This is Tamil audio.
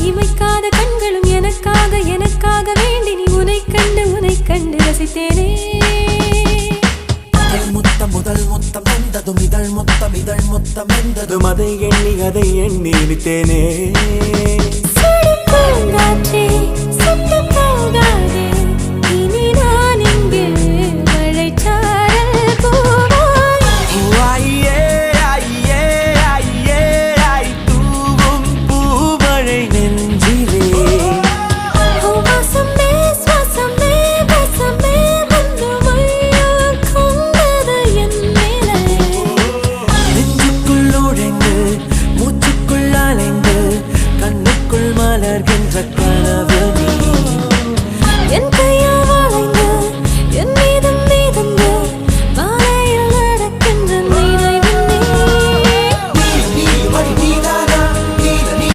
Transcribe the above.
இமைக்காத கண்களும் எனக்காக வேண்டி நீ உனை கண்டு ரசித்தேனே முதல் முத்தம் வந்ததும் இதழ் முத்தம் வெந்ததும் அதை எண்ணி நினைத்தேனே